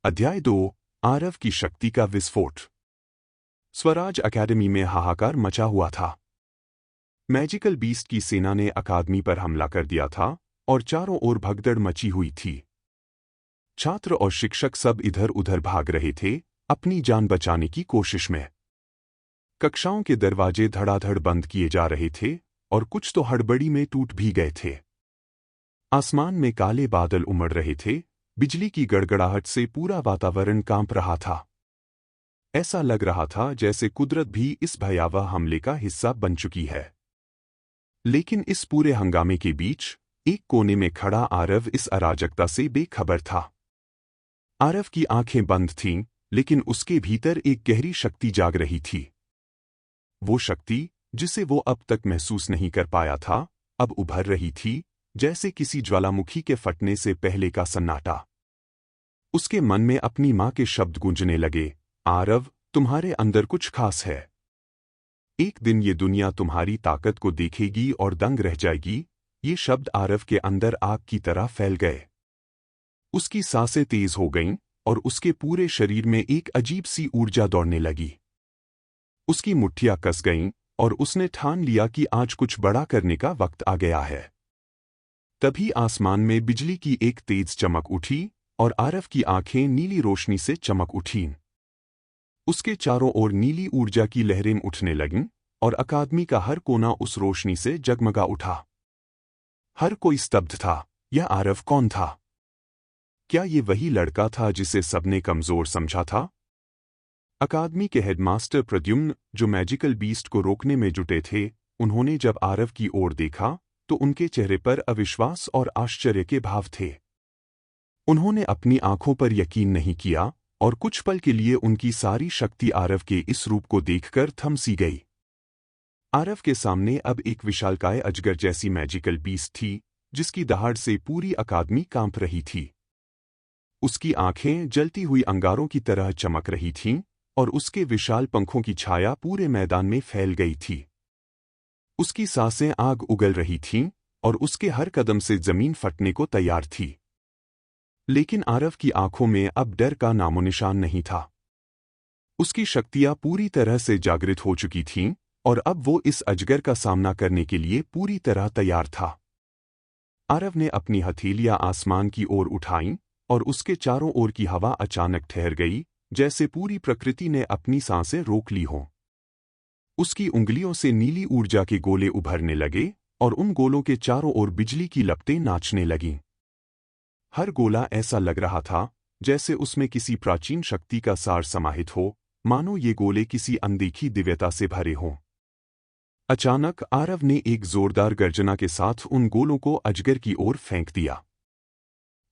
अध्याय 2 आरव की शक्ति का विस्फोट। स्वराज अकेडमी में हाहाकार मचा हुआ था। मैजिकल बीस्ट की सेना ने अकादमी पर हमला कर दिया था और चारों ओर भगदड़ मची हुई थी। छात्र और शिक्षक सब इधर उधर भाग रहे थे, अपनी जान बचाने की कोशिश में। कक्षाओं के दरवाजे धड़ाधड़ बंद किए जा रहे थे और कुछ तो हड़बड़ी में टूट भी गए थे। आसमान में काले बादल उमड़ रहे थे, बिजली की गड़गड़ाहट से पूरा वातावरण कांप रहा था। ऐसा लग रहा था जैसे कुदरत भी इस भयावह हमले का हिस्सा बन चुकी है। लेकिन इस पूरे हंगामे के बीच एक कोने में खड़ा आरव इस अराजकता से बेखबर था। आरव की आंखें बंद थीं, लेकिन उसके भीतर एक गहरी शक्ति जाग रही थी। वो शक्ति, जिसे वो अब तक महसूस नहीं कर पाया था, अब उभर रही थी, जैसे किसी ज्वालामुखी के फटने से पहले का सन्नाटा। उसके मन में अपनी माँ के शब्द गूंजने लगे, आरव, तुम्हारे अंदर कुछ खास है। एक दिन ये दुनिया तुम्हारी ताकत को देखेगी और दंग रह जाएगी। ये शब्द आरव के अंदर आग की तरह फैल गए। उसकी सांसें तेज हो गईं और उसके पूरे शरीर में एक अजीब सी ऊर्जा दौड़ने लगी। उसकी मुट्ठियां कस गईं और उसने ठान लिया कि आज कुछ बड़ा करने का वक्त आ गया है। तभी आसमान में बिजली की एक तेज चमक उठी और आरव की आंखें नीली रोशनी से चमक उठीं। उसके चारों ओर नीली ऊर्जा की लहरें उठने लगीं और अकादमी का हर कोना उस रोशनी से जगमगा उठा। हर कोई स्तब्ध था। यह आरव कौन था? क्या ये वही लड़का था जिसे सबने कमजोर समझा था? अकादमी के हेडमास्टर प्रद्युम्न, जो मैजिकल बीस्ट को रोकने में जुटे थे, उन्होंने जब आरव की ओर देखा तो उनके चेहरे पर अविश्वास और आश्चर्य के भाव थे। उन्होंने अपनी आंखों पर यकीन नहीं किया और कुछ पल के लिए उनकी सारी शक्ति आरव के इस रूप को देखकर थम सी गई। आरव के सामने अब एक विशालकाय अजगर जैसी मैजिकल बीस्ट थी, जिसकी दहाड़ से पूरी अकादमी कांप रही थी। उसकी आंखें जलती हुई अंगारों की तरह चमक रही थीं और उसके विशाल पंखों की छाया पूरे मैदान में फैल गई थी। उसकी सांसें आग उगल रही थीं और उसके हर कदम से जमीन फटने को तैयार थी। लेकिन आरव की आंखों में अब डर का नामोनिशान नहीं था। उसकी शक्तियां पूरी तरह से जागृत हो चुकी थीं और अब वो इस अजगर का सामना करने के लिए पूरी तरह तैयार था। आरव ने अपनी हथेलियां आसमान की ओर उठाईं और उसके चारों ओर की हवा अचानक ठहर गई, जैसे पूरी प्रकृति ने अपनी सांसें रोक ली हों। उसकी उंगलियों से नीली ऊर्जा के गोले उभरने लगे और उन गोलों के चारों ओर बिजली की लपटें नाचने लगीं। हर गोला ऐसा लग रहा था जैसे उसमें किसी प्राचीन शक्ति का सार समाहित हो, मानो ये गोले किसी अनदेखी दिव्यता से भरे हों। अचानक आरव ने एक जोरदार गर्जना के साथ उन गोलों को अजगर की ओर फेंक दिया।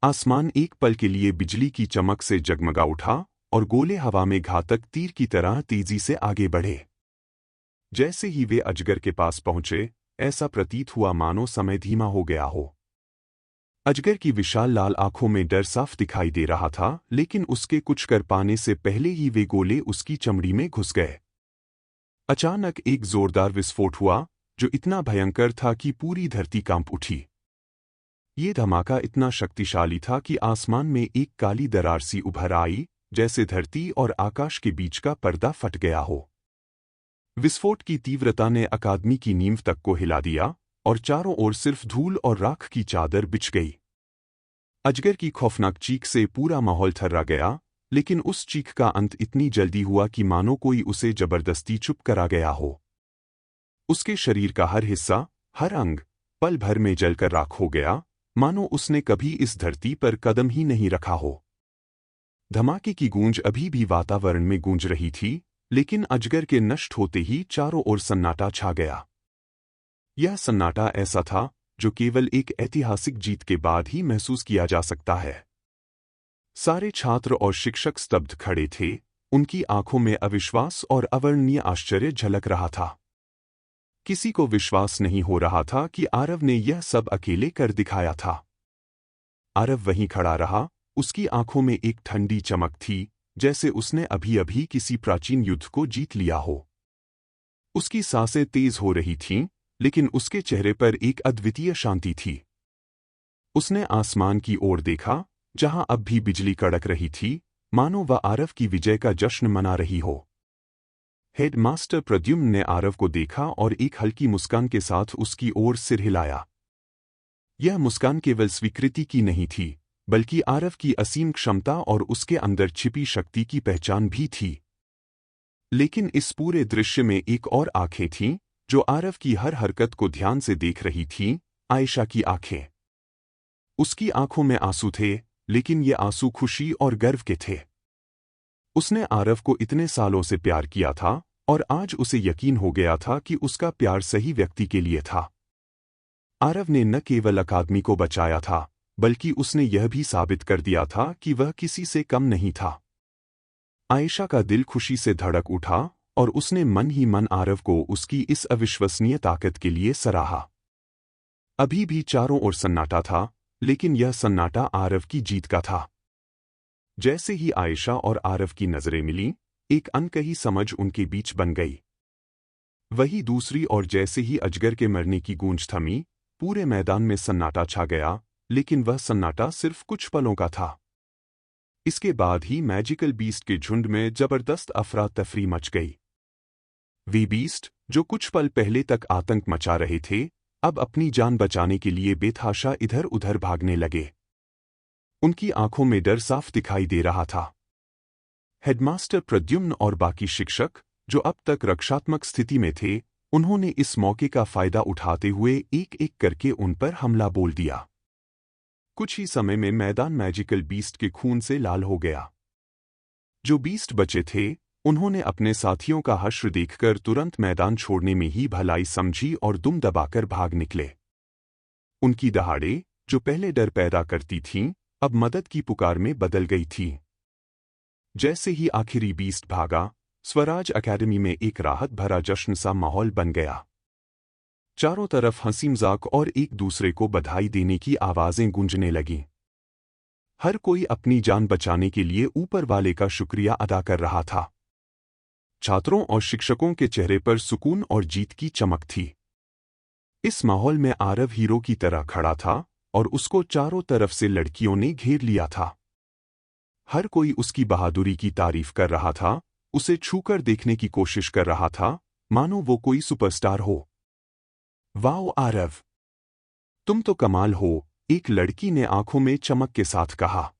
आसमान एक पल के लिए बिजली की चमक से जगमगा उठा और गोले हवा में घातक तीर की तरह तेजी से आगे बढ़े। जैसे ही वे अजगर के पास पहुंचे, ऐसा प्रतीत हुआ मानो समय धीमा हो गया हो। अजगर की विशाल लाल आंखों में डर साफ दिखाई दे रहा था, लेकिन उसके कुछ कर पाने से पहले ही वे गोले उसकी चमड़ी में घुस गए। अचानक एक जोरदार विस्फोट हुआ, जो इतना भयंकर था कि पूरी धरती कांप उठी। ये धमाका इतना शक्तिशाली था कि आसमान में एक काली दरार सी उभर आई, जैसे धरती और आकाश के बीच का पर्दा फट गया हो। विस्फोट की तीव्रता ने अकादमी की नींव तक को हिला दिया और चारों ओर सिर्फ धूल और राख की चादर बिछ गई। अजगर की खौफनाक चीख से पूरा माहौल थर्रा गया, लेकिन उस चीख का अंत इतनी जल्दी हुआ कि मानो कोई उसे जबरदस्ती चुप करा गया हो। उसके शरीर का हर हिस्सा, हर अंग, पल भर में जलकर राख हो गया, मानो उसने कभी इस धरती पर कदम ही नहीं रखा हो। धमाके की गूंज अभी भी वातावरण में गूंज रही थी, लेकिन अजगर के नष्ट होते ही चारों ओर सन्नाटा छा गया। यह सन्नाटा ऐसा था जो केवल एक ऐतिहासिक जीत के बाद ही महसूस किया जा सकता है। सारे छात्र और शिक्षक स्तब्ध खड़े थे, उनकी आंखों में अविश्वास और अवर्णनीय आश्चर्य झलक रहा था। किसी को विश्वास नहीं हो रहा था कि आरव ने यह सब अकेले कर दिखाया था। आरव वहीं खड़ा रहा, उसकी आंखों में एक ठंडी चमक थी, जैसे उसने अभी-अभी किसी प्राचीन युद्ध को जीत लिया हो। उसकी सांसें तेज हो रही थीं, लेकिन उसके चेहरे पर एक अद्वितीय शांति थी। उसने आसमान की ओर देखा, जहां अब भी बिजली कड़क रही थी, मानो वह आरव की विजय का जश्न मना रही हो। हेडमास्टर प्रद्युम्न ने आरव को देखा और एक हल्की मुस्कान के साथ उसकी ओर सिर हिलाया। यह मुस्कान केवल स्वीकृति की नहीं थी, बल्कि आरव की असीम क्षमता और उसके अंदर छिपी शक्ति की पहचान भी थी। लेकिन इस पूरे दृश्य में एक और आंखें थीं, जो आरव की हर हरकत को ध्यान से देख रही थीं, आयशा की आंखें। उसकी आंखों में आंसू थे, लेकिन ये आंसू खुशी और गर्व के थे। उसने आरव को इतने सालों से प्यार किया था, और आज उसे यकीन हो गया था कि उसका प्यार सही व्यक्ति के लिए था। आरव ने न केवल अकादमी को बचाया था, बल्कि उसने यह भी साबित कर दिया था कि वह किसी से कम नहीं था। आयशा का दिल खुशी से धड़क उठा, और उसने मन ही मन आरव को उसकी इस अविश्वसनीय ताकत के लिए सराहा। अभी भी चारों ओर सन्नाटा था, लेकिन यह सन्नाटा आरव की जीत का था। जैसे ही आयशा और आरव की नजरें मिलीं, एक अनकही समझ उनके बीच बन गई। वही दूसरी ओर जैसे ही अजगर के मरने की गूंज थमी, पूरे मैदान में सन्नाटा छा गया, लेकिन वह सन्नाटा सिर्फ कुछ पलों का था। इसके बाद ही मैजिकल बीस्ट के झुंड में जबरदस्त अफरा तफरी मच गई। वे बीस्ट, जो कुछ पल पहले तक आतंक मचा रहे थे, अब अपनी जान बचाने के लिए बेतहाशा इधर उधर भागने लगे। उनकी आंखों में डर साफ दिखाई दे रहा था। हेडमास्टर प्रद्युम्न और बाकी शिक्षक, जो अब तक रक्षात्मक स्थिति में थे, उन्होंने इस मौके का फायदा उठाते हुए एक एक करके उन पर हमला बोल दिया। कुछ ही समय में मैदान मैजिकल बीस्ट के खून से लाल हो गया। जो बीस्ट बचे थे, उन्होंने अपने साथियों का हश्र देखकर तुरंत मैदान छोड़ने में ही भलाई समझी और दुम दबाकर भाग निकले। उनकी दहाड़े, जो पहले डर पैदा करती थीं, अब मदद की पुकार में बदल गई थी। जैसे ही आखिरी बीस्ट भागा, स्वराज अकेडमी में एक राहत भरा जश्न सा माहौल बन गया। चारों तरफ हंसी मजाक और एक दूसरे को बधाई देने की आवाजें गूंजने लगीं। हर कोई अपनी जान बचाने के लिए ऊपर वाले का शुक्रिया अदा कर रहा था। छात्रों और शिक्षकों के चेहरे पर सुकून और जीत की चमक थी। इस माहौल में आरव हीरो की तरह खड़ा था, और उसको चारों तरफ से लड़कियों ने घेर लिया था। हर कोई उसकी बहादुरी की तारीफ कर रहा था, उसे छूकर देखने की कोशिश कर रहा था, मानो वो कोई सुपरस्टार हो। वाओ आरव, तुम तो कमाल हो, एक लड़की ने आंखों में चमक के साथ कहा।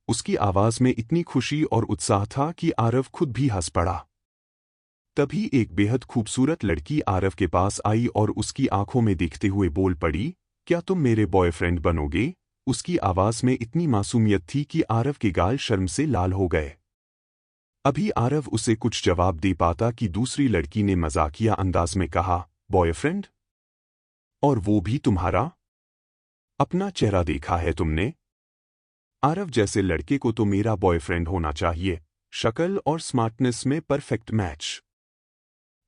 उसकी आवाज में इतनी खुशी और उत्साह था कि आरव खुद भी हंस पड़ा। तभी एक बेहद खूबसूरत लड़की आरव के पास आई और उसकी आंखों में देखते हुए बोल पड़ी, क्या तुम मेरे बॉयफ्रेंड बनोगे? उसकी आवाज में इतनी मासूमियत थी कि आरव के गाल शर्म से लाल हो गए। अभी आरव उसे कुछ जवाब दे पाता कि दूसरी लड़की ने मजाकिया अंदाज में कहा, बॉयफ्रेंड? और वो भी तुम्हारा? अपना चेहरा देखा है तुमने? आरव जैसे लड़के को तो मेरा बॉयफ्रेंड होना चाहिए, शक्ल और स्मार्टनेस में परफेक्ट मैच।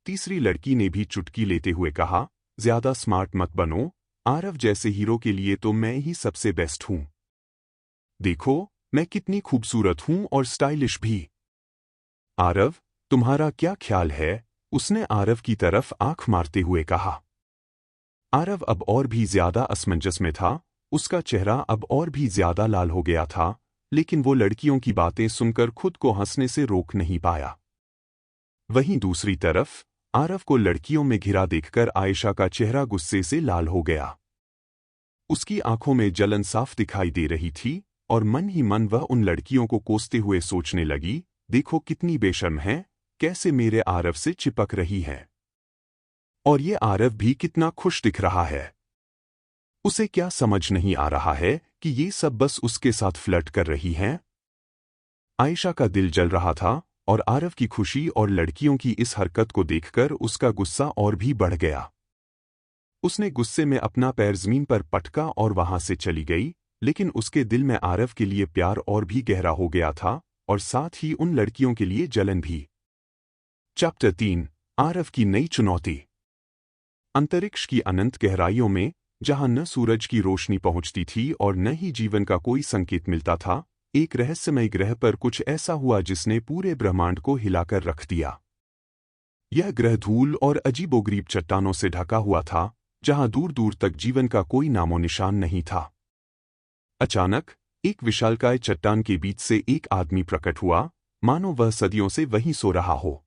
तीसरी लड़की ने भी चुटकी लेते हुए कहा, ज्यादा स्मार्ट मत बनो, आरव जैसे हीरो के लिए तो मैं ही सबसे बेस्ट हूं। देखो, मैं कितनी खूबसूरत हूं और स्टाइलिश भी। आरव, तुम्हारा क्या ख्याल है? उसने आरव की तरफ आंख मारते हुए कहा। आरव अब और भी ज्यादा असमंजस में था, उसका चेहरा अब और भी ज्यादा लाल हो गया था, लेकिन वो लड़कियों की बातें सुनकर खुद को हंसने से रोक नहीं पाया। वहीं दूसरी तरफ, आरव को लड़कियों में घिरा देखकर आयशा का चेहरा गुस्से से लाल हो गया। उसकी आंखों में जलन साफ दिखाई दे रही थी, और मन ही मन वह उन लड़कियों को कोसते हुए सोचने लगी, देखो कितनी बेशर्म है, कैसे मेरे आरव से चिपक रही है। और ये आरव भी कितना खुश दिख रहा है। उसे क्या समझ नहीं आ रहा है कि ये सब बस उसके साथ फ्लर्ट कर रही हैं? आयशा का दिल जल रहा था, और आरव की खुशी और लड़कियों की इस हरकत को देखकर उसका गुस्सा और भी बढ़ गया। उसने गुस्से में अपना पैर जमीन पर पटका और वहां से चली गई, लेकिन उसके दिल में आरव के लिए प्यार और भी गहरा हो गया था, और साथ ही उन लड़कियों के लिए जलन भी। चैप्टर 3, आरव की नई चुनौती। अंतरिक्ष की अनंत गहराइयों में, जहां न सूरज की रोशनी पहुंचती थी और न ही जीवन का कोई संकेत मिलता था, एक रहस्यमय ग्रह पर कुछ ऐसा हुआ जिसने पूरे ब्रह्मांड को हिलाकर रख दिया। यह ग्रह धूल और अजीबोगरीब चट्टानों से ढका हुआ था, जहां दूर दूर तक जीवन का कोई नामो निशान नहीं था। अचानक, एक विशालकाय चट्टान के बीच से एक आदमी प्रकट हुआ, मानो वह सदियों से वहीं सो रहा हो।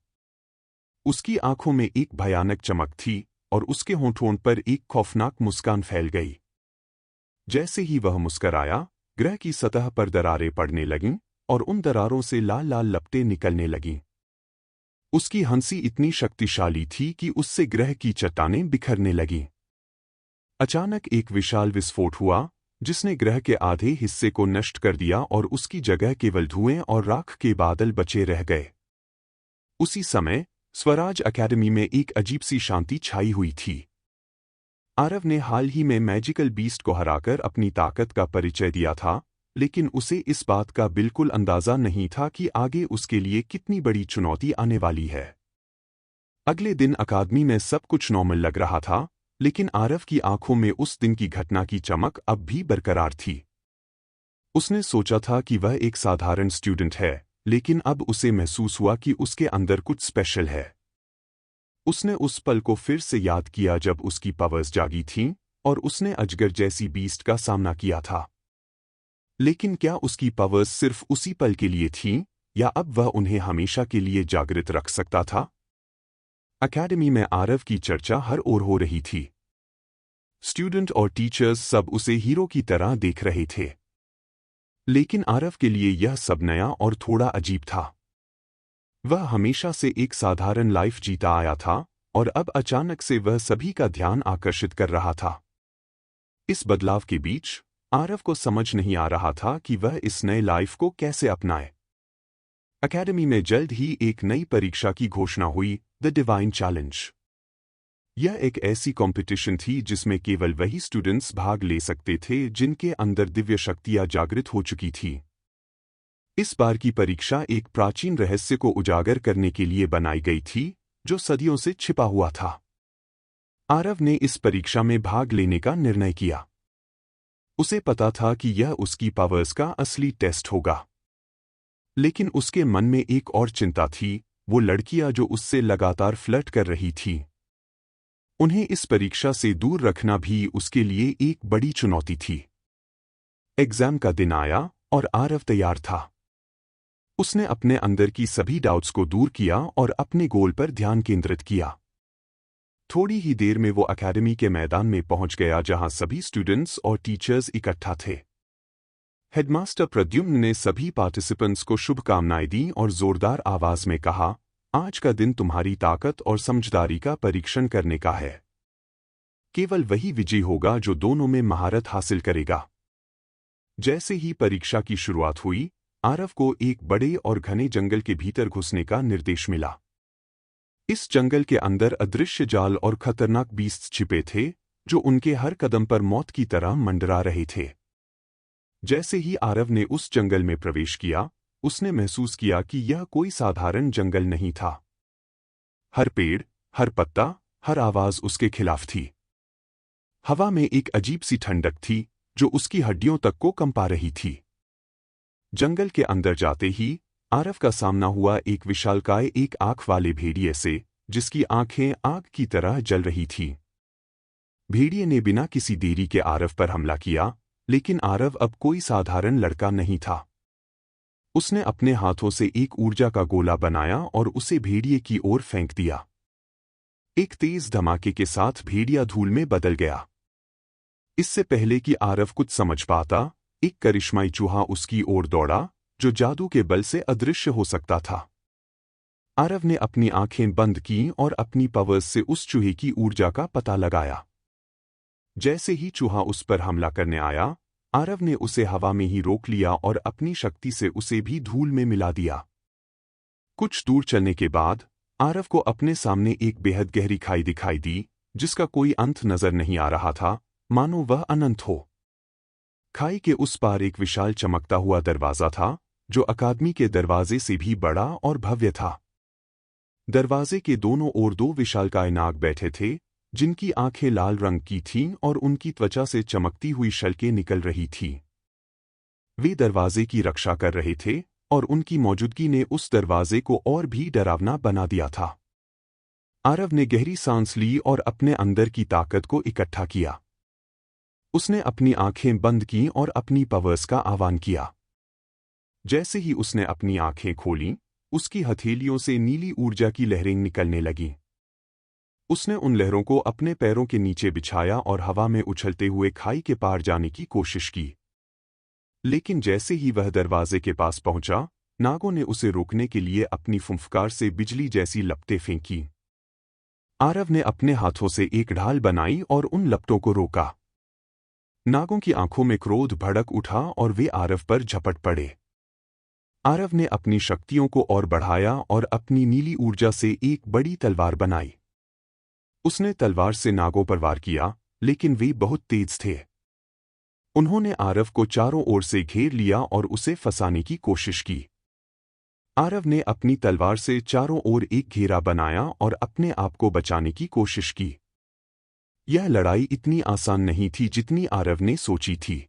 उसकी आंखों में एक भयानक चमक थी और उसके होंठों पर एक खौफनाक मुस्कान फैल गई। जैसे ही वह मुस्कराया, ग्रह की सतह पर दरारें पड़ने लगीं और उन दरारों से लाल लाल लपटें निकलने लगीं। उसकी हंसी इतनी शक्तिशाली थी कि उससे ग्रह की चट्टानें बिखरने लगीं। अचानक एक विशाल विस्फोट हुआ, जिसने ग्रह के आधे हिस्से को नष्ट कर दिया और उसकी जगह केवल धुएं और राख के बादल बचे रह गए। उसी समय स्वराज अकेडमी में एक अजीब सी शांति छाई हुई थी। आरव ने हाल ही में मैजिकल बीस्ट को हराकर अपनी ताकत का परिचय दिया था, लेकिन उसे इस बात का बिल्कुल अंदाजा नहीं था कि आगे उसके लिए कितनी बड़ी चुनौती आने वाली है। अगले दिन अकादमी में सब कुछ नॉर्मल लग रहा था, लेकिन आरव की आंखों में उस दिन की घटना की चमक अब भी बरकरार थी। उसने सोचा था कि वह एक साधारण स्टूडेंट है, लेकिन अब उसे महसूस हुआ कि उसके अंदर कुछ स्पेशल है। उसने उस पल को फिर से याद किया जब उसकी पावर्स जागी थीं और उसने अजगर जैसी बीस्ट का सामना किया था। लेकिन क्या उसकी पावर्स सिर्फ उसी पल के लिए थीं, या अब वह उन्हें हमेशा के लिए जागृत रख सकता था? अकेडमी में आरव की चर्चा हर ओर हो रही थी। स्टूडेंट और टीचर्स सब उसे हीरो की तरह देख रहे थे। लेकिन आरव के लिए यह सब नया और थोड़ा अजीब था। वह हमेशा से एक साधारण लाइफ जीता आया था, और अब अचानक से वह सभी का ध्यान आकर्षित कर रहा था। इस बदलाव के बीच आरव को समझ नहीं आ रहा था कि वह इस नए लाइफ को कैसे अपनाए। अकेडमी में जल्द ही एक नई परीक्षा की घोषणा हुई, द डिवाइन चैलेंज। यह एक ऐसी कंपटीशन थी जिसमें केवल वही स्टूडेंट्स भाग ले सकते थे जिनके अंदर दिव्य शक्तियां जागृत हो चुकी थी। इस बार की परीक्षा एक प्राचीन रहस्य को उजागर करने के लिए बनाई गई थी, जो सदियों से छिपा हुआ था। आरव ने इस परीक्षा में भाग लेने का निर्णय किया। उसे पता था कि यह उसकी पावर्स का असली टेस्ट होगा। लेकिन उसके मन में एक और चिंता थी, वो लड़कियां जो उससे लगातार फ्लर्ट कर रही थीं। उन्हें इस परीक्षा से दूर रखना भी उसके लिए एक बड़ी चुनौती थी। एग्जाम का दिन आया और आरव तैयार था। उसने अपने अंदर की सभी डाउट्स को दूर किया और अपने गोल पर ध्यान केंद्रित किया। थोड़ी ही देर में वो अकेडमी के मैदान में पहुंच गया जहां सभी स्टूडेंट्स और टीचर्स इकट्ठा थे। हेडमास्टर प्रद्युम्न ने सभी पार्टिसिपेंट्स को शुभकामनाएं दी और जोरदार आवाज में कहा, आज का दिन तुम्हारी ताकत और समझदारी का परीक्षण करने का है। केवल वही विजयी होगा जो दोनों में महारत हासिल करेगा। जैसे ही परीक्षा की शुरुआत हुई, आरव को एक बड़े और घने जंगल के भीतर घुसने का निर्देश मिला। इस जंगल के अंदर अदृश्य जाल और खतरनाक बीस्ट छिपे थे, जो उनके हर कदम पर मौत की तरह मंडरा रहे थे। जैसे ही आरव ने उस जंगल में प्रवेश किया, उसने महसूस किया कि यह कोई साधारण जंगल नहीं था। हर पेड़, हर पत्ता, हर आवाज उसके खिलाफ थी। हवा में एक अजीब सी ठंडक थी, जो उसकी हड्डियों तक को कंपा रही थी। जंगल के अंदर जाते ही आरव का सामना हुआ एक विशालकाय एक आंख वाले भेड़िए से, जिसकी आंखें आग की तरह जल रही थीं। भेड़िए ने बिना किसी देरी के आरव पर हमला किया, लेकिन आरव अब कोई साधारण लड़का नहीं था। उसने अपने हाथों से एक ऊर्जा का गोला बनाया और उसे भेड़िए की ओर फेंक दिया। एक तेज धमाके के साथ भेड़िया धूल में बदल गया। इससे पहले कि आरव कुछ समझ पाता, एक करिश्माई चूहा उसकी ओर दौड़ा, जो जादू के बल से अदृश्य हो सकता था। आरव ने अपनी आंखें बंद कीं और अपनी पावर्स से उस चूहे की ऊर्जा का पता लगाया। जैसे ही चूहा उस पर हमला करने आया, आरव ने उसे हवा में ही रोक लिया और अपनी शक्ति से उसे भी धूल में मिला दिया। कुछ दूर चलने के बाद आरव को अपने सामने एक बेहद गहरी खाई दिखाई दी, जिसका कोई अंत नजर नहीं आ रहा था, मानो वह अनंत हो। खाई के उस पार एक विशाल चमकता हुआ दरवाजा था, जो अकादमी के दरवाजे से भी बड़ा और भव्य था। दरवाजे के दोनों ओर दो विशालकाय नाग बैठे थे, जिनकी आंखें लाल रंग की थीं और उनकी त्वचा से चमकती हुई शल्कें निकल रही थीं। वे दरवाजे की रक्षा कर रहे थे, और उनकी मौजूदगी ने उस दरवाजे को और भी डरावना बना दिया था। आरव ने गहरी सांस ली और अपने अंदर की ताकत को इकट्ठा किया। उसने अपनी आंखें बंद कीं और अपनी पावर्स का आह्वान किया। जैसे ही उसने अपनी आंखें खोलीं, उसकी हथेलियों से नीली ऊर्जा की लहरें निकलने लगीं। उसने उन लहरों को अपने पैरों के नीचे बिछाया और हवा में उछलते हुए खाई के पार जाने की कोशिश की। लेकिन जैसे ही वह दरवाजे के पास पहुंचा, नागों ने उसे रोकने के लिए अपनी फुंफकार से बिजली जैसी लपटें फेंकीं। आरव ने अपने हाथों से एक ढाल बनाई और उन लपटों को रोका। नागों की आंखों में क्रोध भड़क उठा और वे आरव पर झपट पड़े। आरव ने अपनी शक्तियों को और बढ़ाया और अपनी नीली ऊर्जा से एक बड़ी तलवार बनाई। उसने तलवार से नागों पर वार किया, लेकिन वे बहुत तेज थे। उन्होंने आरव को चारों ओर से घेर लिया और उसे फंसाने की कोशिश की। आरव ने अपनी तलवार से चारों ओर एक घेरा बनाया और अपने आप को बचाने की कोशिश की। यह लड़ाई इतनी आसान नहीं थी जितनी आरव ने सोची थी।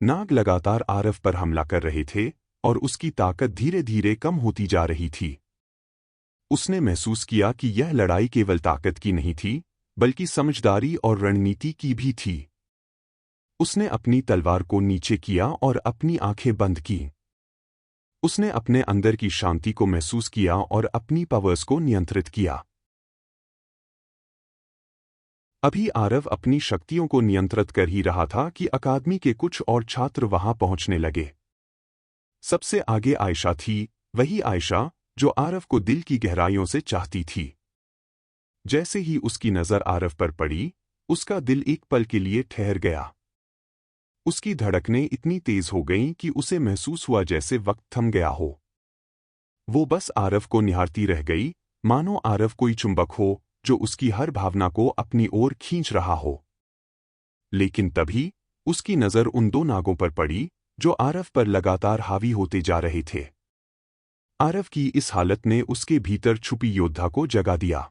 नाग लगातार आरव पर हमला कर रहे थे और उसकी ताकत धीरे धीरे कम होती जा रही थी। उसने महसूस किया कि यह लड़ाई केवल ताकत की नहीं थी, बल्कि समझदारी और रणनीति की भी थी। उसने अपनी तलवार को नीचे किया और अपनी आंखें बंद की। उसने अपने अंदर की शांति को महसूस किया और अपनी पावर्स को नियंत्रित किया। अभी आरव अपनी शक्तियों को नियंत्रित कर ही रहा था कि अकादमी के कुछ और छात्र वहां पहुंचने लगे। सबसे आगे आयशा थी, वही आयशा जो आरव को दिल की गहराइयों से चाहती थी। जैसे ही उसकी नज़र आरव पर पड़ी, उसका दिल एक पल के लिए ठहर गया। उसकी धड़कनें इतनी तेज हो गईं कि उसे महसूस हुआ जैसे वक्त थम गया हो। वो बस आरव को निहारती रह गई, मानो आरव कोई चुंबक हो जो उसकी हर भावना को अपनी ओर खींच रहा हो। लेकिन तभी उसकी नज़र उन दो नागों पर पड़ी जो आरव पर लगातार हावी होते जा रहे थे। आरव की इस हालत ने उसके भीतर छुपी योद्धा को जगा दिया।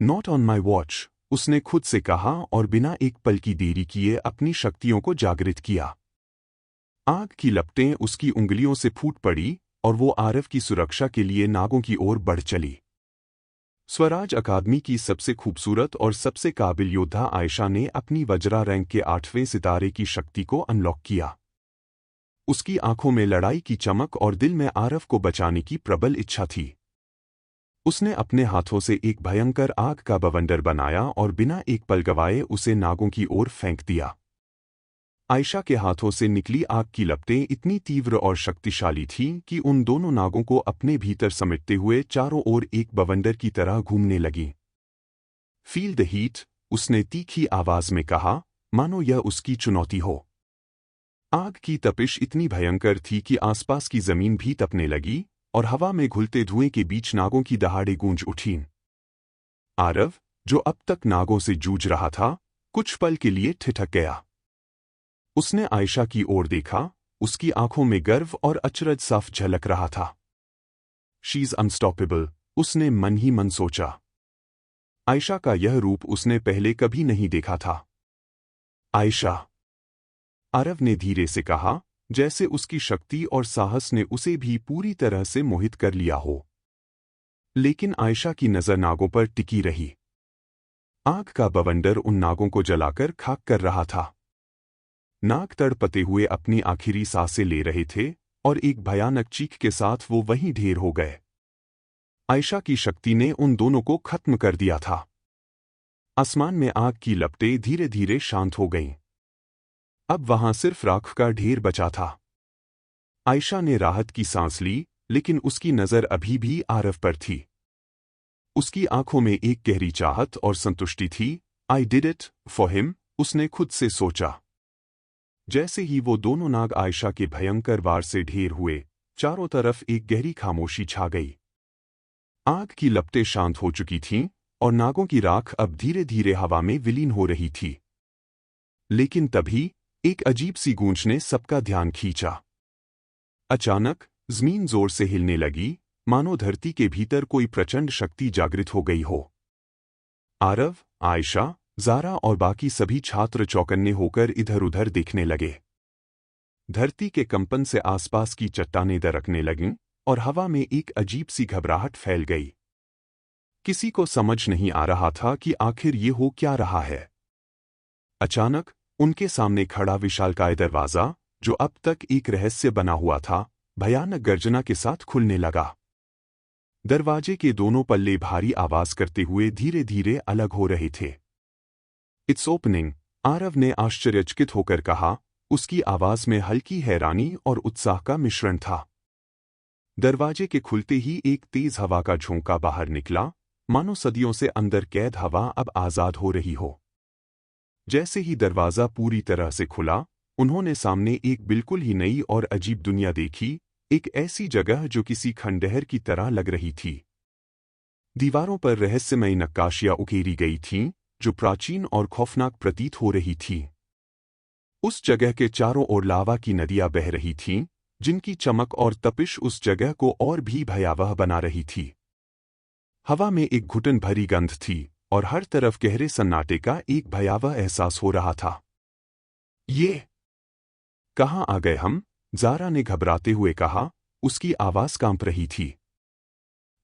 नॉट ऑन माई वॉच, उसने खुद से कहा और बिना एक पल की देरी किए अपनी शक्तियों को जागृत किया। आग की लपटें उसकी उंगलियों से फूट पड़ी और वो आरव की सुरक्षा के लिए नागों की ओर बढ़ चली। स्वराज अकादमी की सबसे खूबसूरत और सबसे काबिल योद्धा आयशा ने अपनी वज्रा रैंक के 8वें सितारे की शक्ति को अनलॉक किया। उसकी आंखों में लड़ाई की चमक और दिल में आरव को बचाने की प्रबल इच्छा थी। उसने अपने हाथों से एक भयंकर आग का बवंडर बनाया और बिना एक पल गवाए उसे नागों की ओर फेंक दिया। आयशा के हाथों से निकली आग की लपटें इतनी तीव्र और शक्तिशाली थीं कि उन दोनों नागों को अपने भीतर समेटते हुए चारों ओर एक बवंडर की तरह घूमने लगीं। फील द हीट, उसने तीखी आवाज में कहा, मानो यह उसकी चुनौती हो। आग की तपिश इतनी भयंकर थी कि आसपास की जमीन भी तपने लगी और हवा में घुलते धुएं के बीच नागों की दहाड़े गूंज उठीं। आरव, जो अब तक नागों से जूझ रहा था, कुछ पल के लिए ठिठक गया। उसने आयशा की ओर देखा, उसकी आंखों में गर्व और अचरज साफ झलक रहा था। शी इज अनस्टॉपेबल, उसने मन ही मन सोचा। आयशा का यह रूप उसने पहले कभी नहीं देखा था। आयशा, आरव ने धीरे से कहा, जैसे उसकी शक्ति और साहस ने उसे भी पूरी तरह से मोहित कर लिया हो। लेकिन आयशा की नज़र नागों पर टिकी रही। आग का बवंडर उन नागों को जलाकर खाक कर रहा था। नाग तड़पते हुए अपनी आखिरी सांसें ले रहे थे और एक भयानक चीख के साथ वो वहीं ढेर हो गए। आयशा की शक्ति ने उन दोनों को खत्म कर दिया था। आसमान में आग की लपटें धीरे धीरे शांत हो गईं। अब वहां सिर्फ राख का ढेर बचा था। आयशा ने राहत की सांस ली, लेकिन उसकी नज़र अभी भी आरव पर थी। उसकी आंखों में एक गहरी चाहत और संतुष्टि थी। I did it for him, उसने खुद से सोचा। जैसे ही वो दोनों नाग आयशा के भयंकर वार से ढेर हुए, चारों तरफ एक गहरी खामोशी छा गई। आग की लपटें शांत हो चुकी थीं और नागों की राख अब धीरे धीरे हवा में विलीन हो रही थी। लेकिन तभी एक अजीब सी गूंज ने सबका ध्यान खींचा। अचानक जमीन जोर से हिलने लगी, मानो धरती के भीतर कोई प्रचंड शक्ति जागृत हो गई हो। आरव, आयशा, ज़ारा और बाकी सभी छात्र चौकन्ने होकर इधर-उधर देखने लगे। धरती के कंपन से आसपास की चट्टानें दरकने लगीं और हवा में एक अजीब सी घबराहट फैल गई। किसी को समझ नहीं आ रहा था कि आखिर ये हो क्या रहा है। अचानक उनके सामने खड़ा विशालकाय दरवाजा, जो अब तक एक रहस्य बना हुआ था, भयानक गर्जना के साथ खुलने लगा। दरवाजे के दोनों पल्ले भारी आवाज करते हुए धीरे धीरे अलग हो रहे थे। इट्स ओपनिंग, आरव ने आश्चर्यचकित होकर कहा। उसकी आवाज में हल्की हैरानी और उत्साह का मिश्रण था। दरवाजे के खुलते ही एक तेज हवा का झोंका बाहर निकला, मानो सदियों से अंदर कैद हवा अब आजाद हो रही हो। जैसे ही दरवाजा पूरी तरह से खुला, उन्होंने सामने एक बिल्कुल ही नई और अजीब दुनिया देखी, एक ऐसी जगह जो किसी खंडहर की तरह लग रही थी। दीवारों पर रहस्यमयी नक्काशियां उकेरी गई थीं, जो प्राचीन और खौफनाक प्रतीत हो रही थीं। उस जगह के चारों ओर लावा की नदियां बह रही थीं, जिनकी चमक और तपिश उस जगह को और भी भयावह बना रही थी। हवा में एक घुटन भरी गंध थी और हर तरफ गहरे सन्नाटे का एक भयावह एहसास हो रहा था। ये कहाँ आ गए हम? ज़ारा ने घबराते हुए कहा, उसकी आवाज़ कांप रही थी।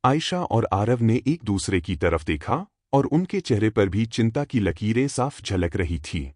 आयशा और आरव ने एक दूसरे की तरफ देखा और उनके चेहरे पर भी चिंता की लकीरें साफ झलक रही थीं।